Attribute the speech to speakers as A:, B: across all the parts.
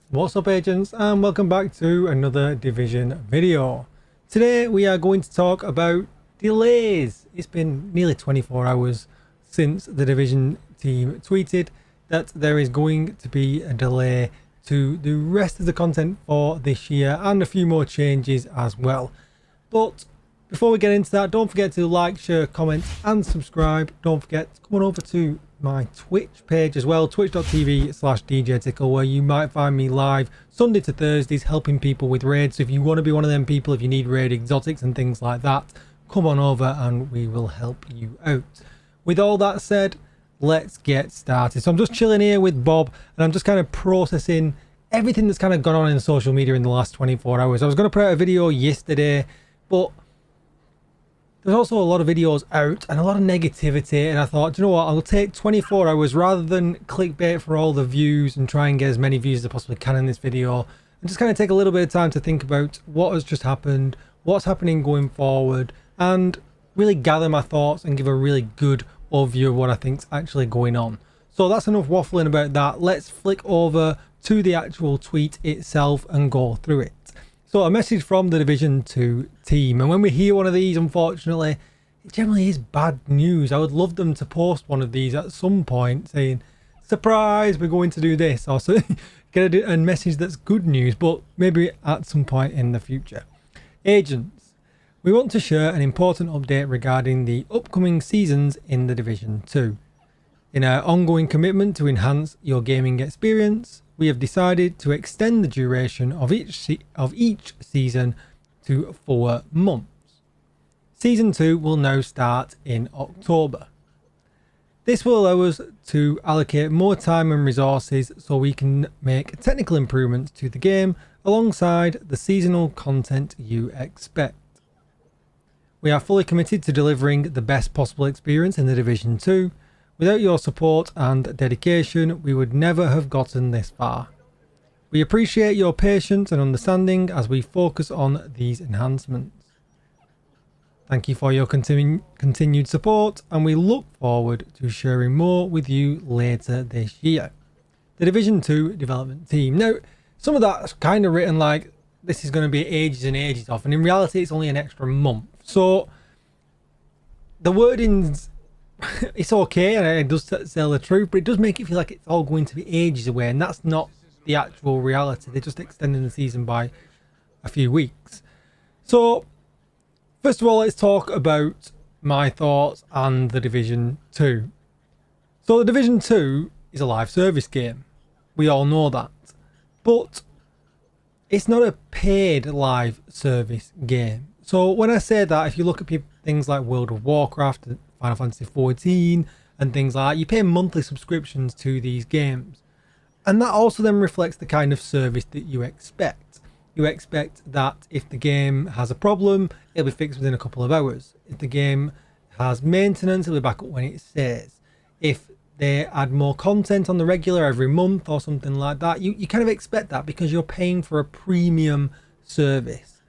A: What's up, agents, and welcome back to another Division video. Today we are going to talk about delays. It's been nearly 24 hours since the Division team tweeted that there is going to be a delay to the rest of the content for this year and a few more changes as well. But before we get into that, don't forget to like, share, comment and subscribe. Don't forget to come on over to my Twitch page as well, twitch.tv/DJTICKLE, where you might find me live Sunday to Thursdays helping people with raids. So if you want to be one of them people, if you need raid exotics and things like that, come on over and we will help you out. With all that said, let's get started. So I'm just chilling here with Bob and I'm just kind of processing everything that's kind of gone on in social media in the last 24 hours. I was going to put out a video yesterday, but there's also a lot of videos out and a lot of negativity, and I thought, do you know what, I'll take 24 hours rather than clickbait for all the views and try and get as many views as I possibly can in this video, and just kind of take a little bit of time to think about what has just happened, what's happening going forward, and really gather my thoughts and give a really good overview of what I think's actually going on. So that's enough waffling about that. Let's flick over to the actual tweet itself and go through it. So a message from the Division 2 team, and when we hear one of these, unfortunately, it generally is bad news. I would love them to post one of these at some point saying, surprise, we're going to do this, or so get a message that's good news, but maybe at some point in the future. Agents, we want to share an important update regarding the upcoming seasons in the Division 2. In our ongoing commitment to enhance your gaming experience, we have decided to extend the duration of each season to 4 months. Season 2 will now start in October. This will allow us to allocate more time and resources so we can make technical improvements to the game alongside the seasonal content you expect. We are fully committed to delivering the best possible experience in the Division 2. Without your support and dedication, we would never have gotten this far. We appreciate your patience and understanding as we focus on these enhancements. Thank you for your continued support, and we look forward to sharing more with you later this year. The Division 2 development team. Now, some of that's kind of written like this is going to be ages and ages off, and in reality it's only an extra month. So the wording's it's okay and it does tell the truth, but it does make it feel like it's all going to be ages away, and that's not the actual reality. They're just extending the season by a few weeks. So first of all, let's talk about my thoughts on the Division 2. So the Division 2 is a live service game. We all know that. But it's not a paid live service game. So when I say that, if you look at things like World of Warcraft, Final Fantasy 14 and things like that, you pay monthly subscriptions to these games, and that also then reflects the kind of service that you expect. You expect that if the game has a problem, it'll be fixed within a couple of hours. If the game has maintenance, it'll be back up when it says. If they add more content on the regular every month or something like that, you kind of expect that because you're paying for a premium service.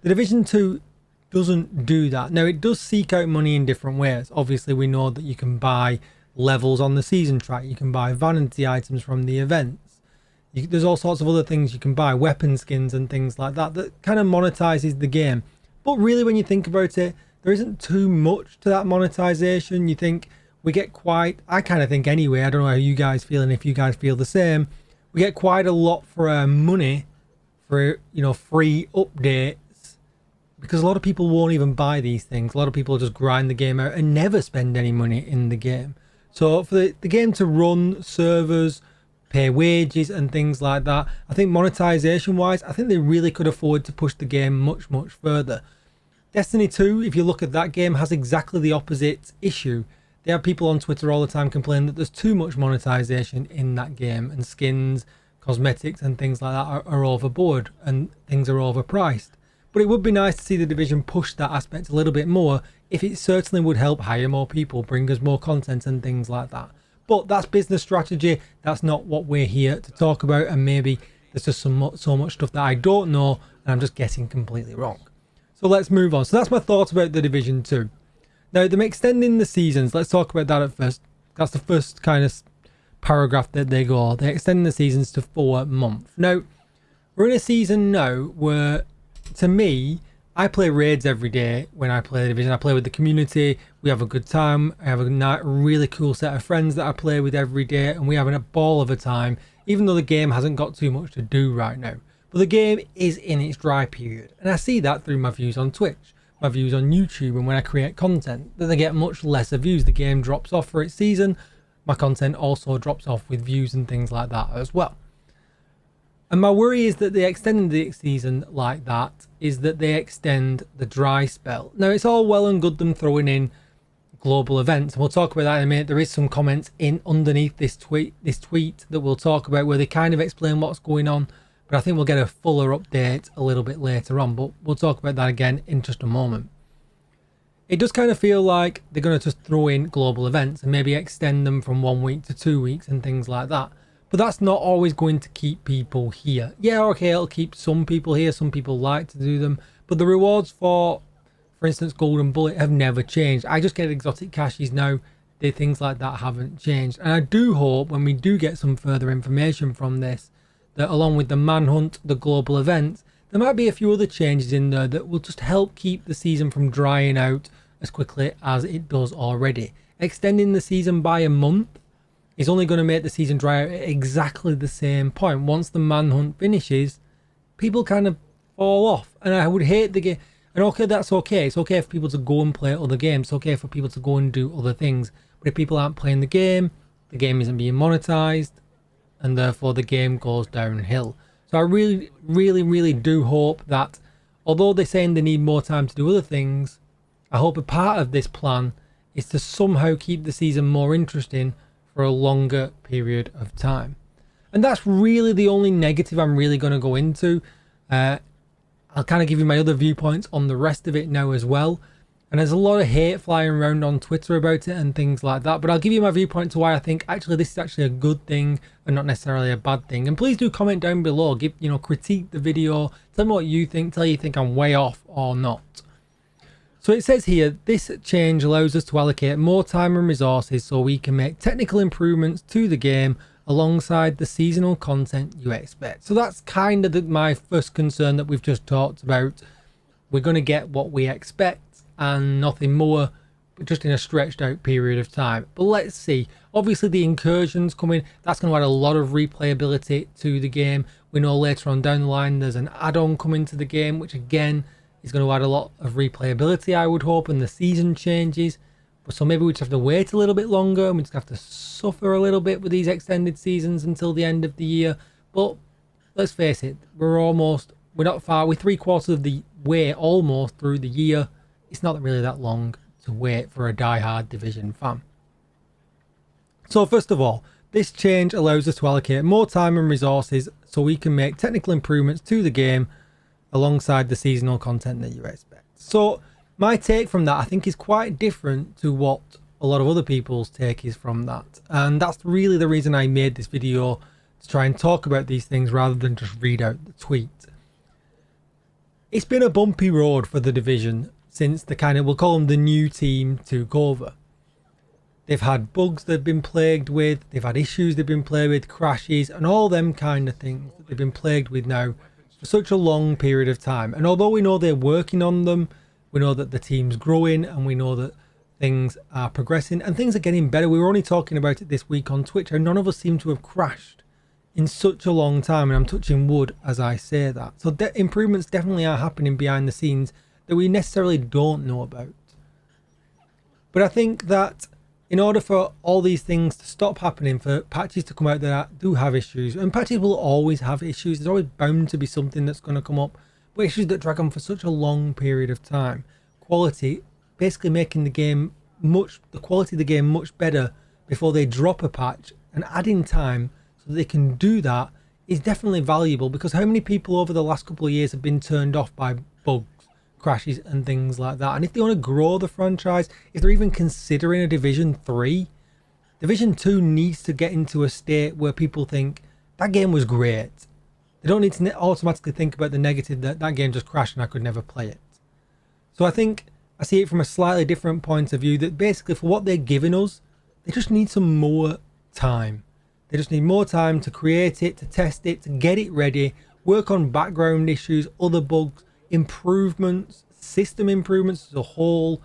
A: The Division 2 doesn't do that. Now, it does seek out money in different ways. Obviously, we know that you can buy levels on the season track. You can buy vanity items from the events. There's all sorts of other things you can buy, weapon skins and things like that, that kind of monetizes the game. But really, when you think about it, there isn't too much to that monetization. You think we get quite, I kind of think anyway, I don't know how you guys feel and if you guys feel the same, we get quite a lot for our money for, you know, free updates. Because a lot of people won't even buy these things. A lot of people just grind the game out and never spend any money in the game. So for the game to run servers, pay wages and things like that, I think monetization wise, I think they really could afford to push the game much, much further. Destiny 2, if you look at that game, has exactly the opposite issue. They have people on Twitter all the time complaining that there's too much monetization in that game, and skins, cosmetics and things like that are overboard and things are overpriced. But it would be nice to see the Division push that aspect a little bit more, if it certainly would help hire more people, bring us more content and things like that. But that's business strategy. That's not what we're here to talk about, and maybe there's just so much stuff that I don't know and I'm just getting completely wrong. So let's move on. So that's my thoughts about the Division 2. Now, them extending the seasons, let's talk about that at first. That's the first kind of paragraph that they go, they're extending the seasons to 4 months. Now, we're in a season now where, to me, I play raids every day when I play the Division. I play with the community, we have a good time, I have a really cool set of friends that I play with every day, and we have a ball of a time, even though the game hasn't got too much to do right now. But the game is in its dry period, and I see that through my views on Twitch, my views on YouTube, and when I create content, that they get much lesser views. The game drops off for its season, my content also drops off with views and things like that as well. And my worry is that they extending the season like that is that they extend the dry spell. Now, it's all well and good them throwing in global events, and we'll talk about that in a minute. There is some comments in underneath this tweet that we'll talk about where they kind of explain what's going on, but I think we'll get a fuller update a little bit later on, but we'll talk about that again in just a moment. It does kind of feel like they're going to just throw in global events and maybe extend them from 1 week to 2 weeks and things like that. But that's not always going to keep people here. Yeah, okay, it'll keep some people here. Some people like to do them. But the rewards for instance, Golden Bullet have never changed. I just get exotic caches now. Things like that haven't changed. And I do hope when we do get some further information from this, that along with the manhunt, the global events, there might be a few other changes in there that will just help keep the season from drying out as quickly as it does already. Extending the season by a month is only going to make the season dry out at exactly the same point. Once the manhunt finishes, people kind of fall off, and I would hate the game. And okay, that's okay. It's okay for people to go and play other games. It's okay for people to go and do other things. But if people aren't playing the game isn't being monetized, and therefore the game goes downhill. So I really do hope that, although they're saying they need more time to do other things, I hope a part of this plan is to somehow keep the season more interesting for a longer period of time. And that's really the only negative I'm really going to go into. I'll kind of give you my other viewpoints on the rest of it now as well. And there's a lot of hate flying around on Twitter about it and things like that. But I'll give you my viewpoint to why I think actually this is actually a good thing and not necessarily a bad thing. And please do comment down below. Critique the video. Tell me what you think. Tell you think I'm way off or not. So it says here, this change allows us to allocate more time and resources so we can make technical improvements to the game alongside the seasonal content you expect. So that's kind of my first concern that we've just talked about. We're going to get what we expect and nothing more, but just in a stretched out period of time. But let's see. Obviously the incursions coming, that's going to add a lot of replayability to the game. We know later on down the line there's an add-on coming to the game, which again is going to add a lot of replayability, I would hope, and the season changes. But so maybe we just have to wait a little bit longer, and we just have to suffer a little bit with these extended seasons until the end of the year. But let's face it, we're not far, we're 3/4 of the way almost through the year. It's not really that long to wait for a die-hard Division fan. So first of all, this change allows us to allocate more time and resources so we can make technical improvements to the game alongside the seasonal content that you expect. So my take from that, I think, is quite different to what a lot of other people's take is from that. And that's really the reason I made this video, to try and talk about these things rather than just read out the tweet. It's been a bumpy road for the Division since we'll call them the new team took over. They've had bugs they've been plagued with, they've had issues they've been plagued with, crashes, and all them kind of things that they've been plagued with now for such a long period of time. And although we know they're working on them, we know that the team's growing, and we know that things are progressing and things are getting better. We were only talking about it this week on Twitch, and none of us seem to have crashed in such a long time, and I'm touching wood as I say that. So improvements definitely are happening behind the scenes that we necessarily don't know about. But I think that in order for all these things to stop happening, for patches to come out that do have issues, and patches will always have issues, there's always bound to be something that's going to come up, but issues that drag on for such a long period of time. Quality, basically making the quality of the game much better before they drop a patch, and adding time so that they can do that is definitely valuable, because how many people over the last couple of years have been turned off by bugs, crashes and things like that? And if they want to grow the franchise, if they're even considering a Division 3, Division 2 needs to get into a state where people think that game was great. They don't need to automatically think about the negative, that game just crashed and I could never play it. So I think I see it from a slightly different point of view, that basically for what they're giving us, they just need some more time. They just need more time to create it, to test it, to get it ready, work on background issues, other bugs, improvements, system improvements as a whole.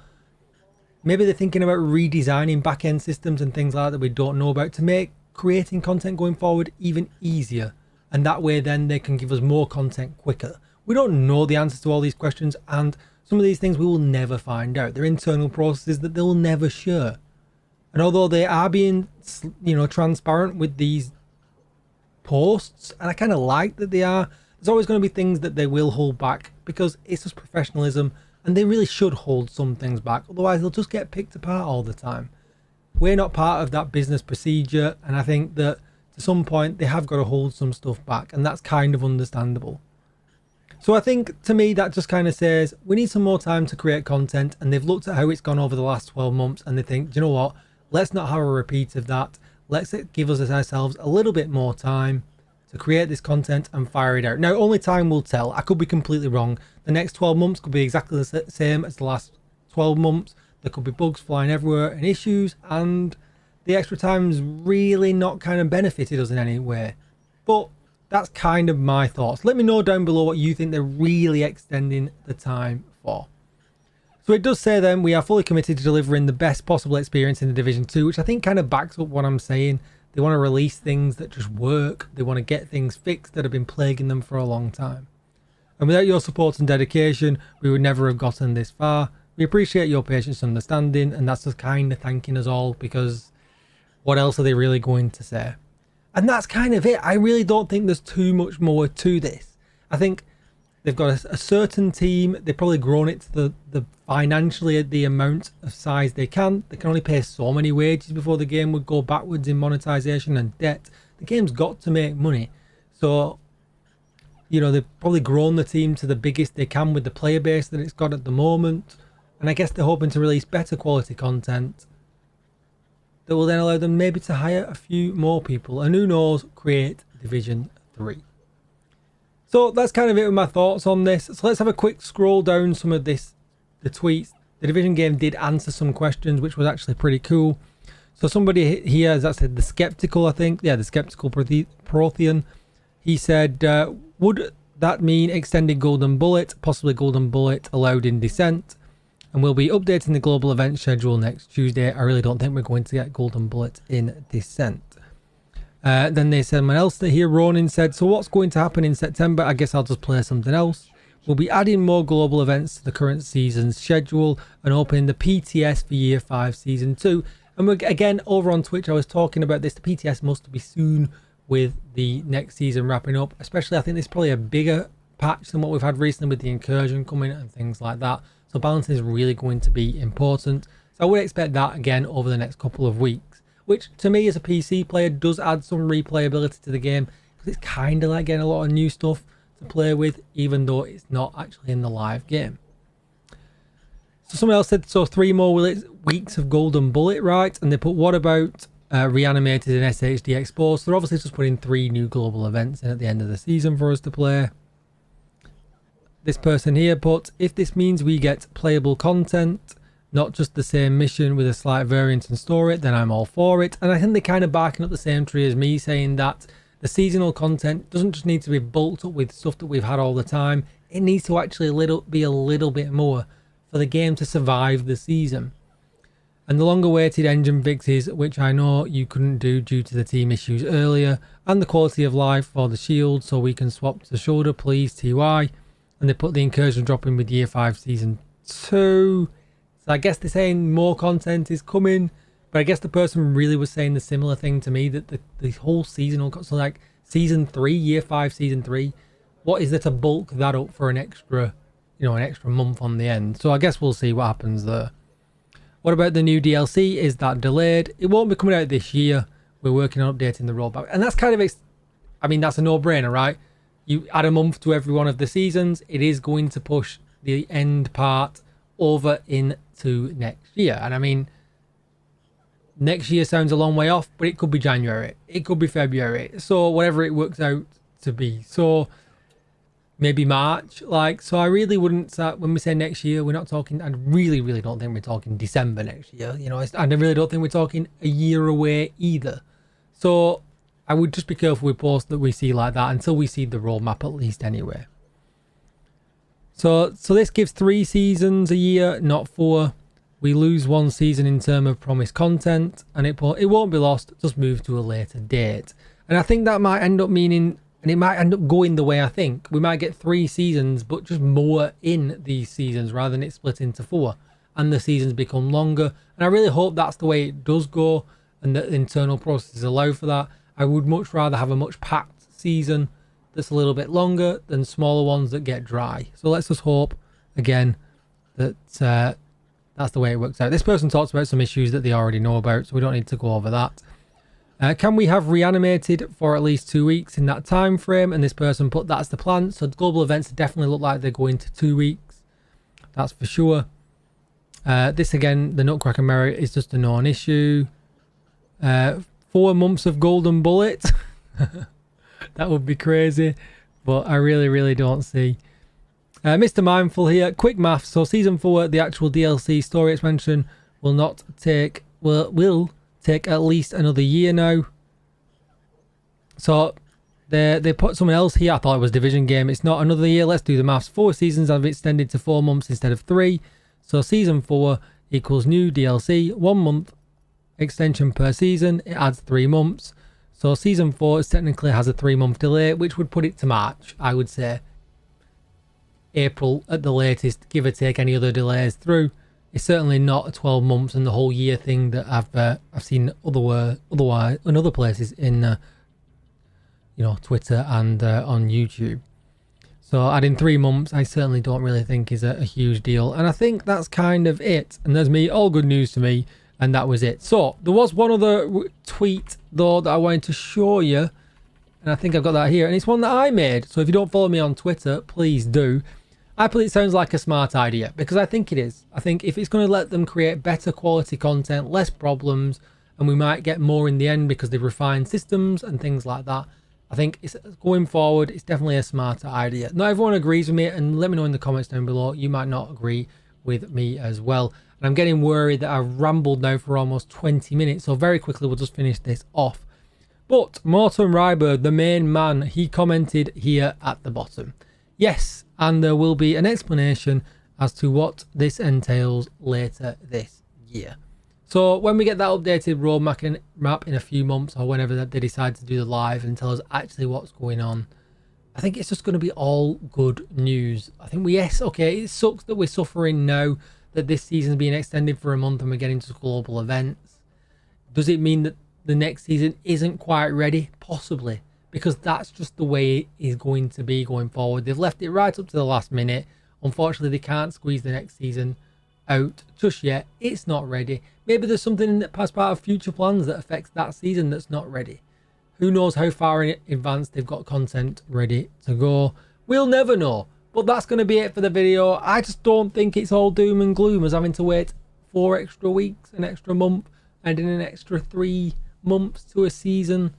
A: Maybe they're thinking about redesigning back-end systems and things like that we don't know about to make creating content going forward even easier. And that way then they can give us more content quicker. We don't know the answers to all these questions, and some of these things we will never find out. They're internal processes that they'll never share. And although they are being, transparent with these posts, and I kind of like that they are, there's always going to be things that they will hold back because it's just professionalism, and they really should hold some things back. Otherwise, they'll just get picked apart all the time. We're not part of that business procedure, and I think that to some point they have got to hold some stuff back, and that's kind of understandable. So I think to me that just kind of says we need some more time to create content, and they've looked at how it's gone over the last 12 months and they think, do you know what? Let's not have a repeat of that. Let's give us ourselves a little bit more time to create this content and fire it out. Now, only time will tell. I could be completely wrong. The next 12 months could be exactly the same as the last 12 months. There could be bugs flying everywhere and issues, and the extra time's really not kind of benefited us in any way. But that's kind of my thoughts. Let me know down below what you think they're really extending the time for. So it does say then we are fully committed to delivering the best possible experience in the Division 2, which I think kind of backs up what I'm saying. They want to release things that just work. They want to get things fixed that have been plaguing them for a long time. And without your support and dedication, we would never have gotten this far. We appreciate your patience and understanding, and that's just kind of thanking us all, because what else are they really going to say? And that's kind of it. I really don't think there's too much more to this. I think they've got a certain team. They've probably grown it to the financially the amount of size they can. They can only pay so many wages before the game would go backwards in monetization and debt. The game's got to make money. So, they've probably grown the team to the biggest they can with the player base that it's got at the moment. And I guess they're hoping to release better quality content that will then allow them maybe to hire a few more people. And who knows, create Division 3. So that's kind of it with my thoughts on this. So let's have a quick scroll down some of the tweets. The Division game did answer some questions, which was actually pretty cool. So somebody here, as I said, the Skeptical, I think. Yeah, the Skeptical Prothean. He said, would that mean extended Golden Bullet, possibly Golden Bullet allowed in Descent? And we'll be updating the global event schedule next Tuesday. I really don't think we're going to get Golden Bullet in Descent. Then they said, someone else here, Ronin said, so what's going to happen in September? I guess I'll just play something else. We'll be adding more global events to the current season's schedule and opening the PTS for Year 5 Season 2. And again, over on Twitch, I was talking about this. The PTS must be soon with the next season wrapping up. Especially, I think this is probably a bigger patch than what we've had recently with the incursion coming and things like that. So balance is really going to be important. So I would expect that again over the next couple of weeks, which to me as a PC player does add some replayability to the game, because it's kind of like getting a lot of new stuff to play with, even though it's not actually in the live game. So someone else said, so 3 more weeks of Golden Bullet, right? And they put, what about reanimated and SHD exposed? So they're obviously just putting 3 new global events in at the end of the season for us to play. This person here put, if this means we get playable content, not just the same mission with a slight variance in story, then I'm all for it. And I think they're kind of barking up the same tree as me, saying that the seasonal content doesn't just need to be bulked up with stuff that we've had all the time. It needs to actually be a little bit more for the game to survive the season. And the long awaited engine fixes, which I know you couldn't do due to the team issues earlier, and the quality of life for the shield so we can swap to the shoulder, please, TY. And they put the incursion drop in with Year 5 Season 2. So I guess they're saying more content is coming. But I guess the person really was saying the similar thing to me, that the whole seasonal, so like Season 3, Year 5 Season 3, what is there to bulk that up for an extra, an extra month on the end? So I guess we'll see what happens there. What about the new DLC? Is that delayed? It won't be coming out this year. We're working on updating the roadmap. And that's kind of, that's a no-brainer, right? You add a month to every one of the seasons, it is going to push the end part over into next year. And I mean, next year sounds a long way off, but it could be January, it could be February, so whatever it works out to be. So maybe March, so I really wouldn't start, when we say next year, we're not talking, I really don't think we're talking December next year, I really don't think we're talking a year away either. So I would just be careful with posts that we see like that until we see the roadmap at least anyway. So this gives 3 seasons a year, not 4. We lose 1 season in terms of promised content, and it won't be lost, just move to a later date. And I think that might end up meaning, and it might end up going the way I think. We might get 3 seasons, but just more in these seasons rather than it split into 4. And the seasons become longer. And I really hope that's the way it does go, and that internal processes allow for that. I would much rather have a much packed season that's a little bit longer than smaller ones that get dry. So let's just hope, again, that that's the way it works out. This person talks about some issues that they already know about, so we don't need to go over that. Can we have reanimated for at least 2 weeks in that time frame? And this person put that's the plan. So global events definitely look like they're going to 2 weeks. That's for sure. This again, the Nutcracker Merit is just a non-issue. 4 months of Golden Bullet. That would be crazy, but I really don't see. Mr. Mindful here, quick math. So season 4, the actual DLC story expansion will take at least another year now. So they put someone else here. I thought it was Division game. It's not another year. Let's do the maths. 4 seasons have extended to 4 months instead of 3. So season 4 equals new DLC, 1 month extension per season. It adds 3 months. So season 4 technically has a 3-month delay, which would put it to March, I would say. April at the latest, give or take any other delays through. It's certainly not a 12 months and the whole year thing that I've seen otherwise in other places in Twitter and on YouTube. So adding 3 months, I certainly don't really think is a huge deal. And I think that's kind of it. And there's me, all good news to me. And that was it. So there was one other tweet though that I wanted to show you. And I think I've got that here. And it's one that I made. So if you don't follow me on Twitter, please do. I believe it sounds like a smart idea because I think it is. I think if it's going to let them create better quality content, less problems, and we might get more in the end because they've refined systems and things like that. I think it's going forward, it's definitely a smarter idea. Not everyone agrees with me, and let me know in the comments down below. You might not agree with me as well. And I'm getting worried that I've rambled now for almost 20 minutes. So very quickly, we'll just finish this off. But Morton Rybird, the main man, he commented here at the bottom. Yes, and there will be an explanation as to what this entails later this year. So when we get that updated roadmap in a few months or whenever they decide to do the live and tell us actually what's going on, I think it's just going to be all good news. I think okay, it sucks that we're suffering now that this season's being extended for a month and we're getting to global events. Does it mean that the next season isn't quite ready? Possibly, because that's just the way it is going to be going forward. They've left it right up to the last minute. Unfortunately, they can't squeeze the next season out just yet. It's not ready. Maybe there's something as part of future plans that affects that season that's not ready. Who knows how far in advance they've got content ready to go. We'll never know. But that's going to be it for the video. I just don't think it's all doom and gloom as having to wait 4 extra weeks, an extra month, and in an extra 3 months to a season.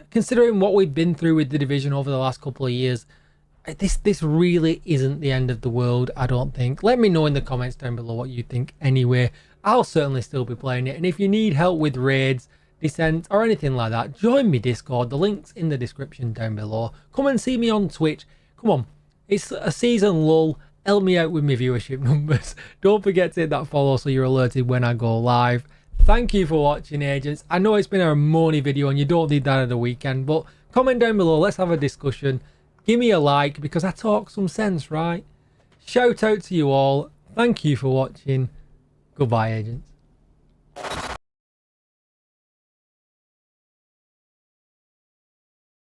A: Considering what we've been through with the Division over the last couple of years, this really isn't the end of the world, I don't think. Let me know in the comments down below what you think anyway. I'll certainly still be playing it. And if you need help with raids, descent, or anything like that, join me Discord. The link's in the description down below. Come and see me on Twitch. Come on. It's a season lull. Help me out with my viewership numbers. Don't forget to hit that follow so you're alerted when I go live. Thank you for watching, agents. I know it's been a moany video and you don't need that at the weekend, but comment down below. Let's have a discussion. Give me a like because I talk some sense, right? Shout out to you all. Thank you for watching. Goodbye, agents.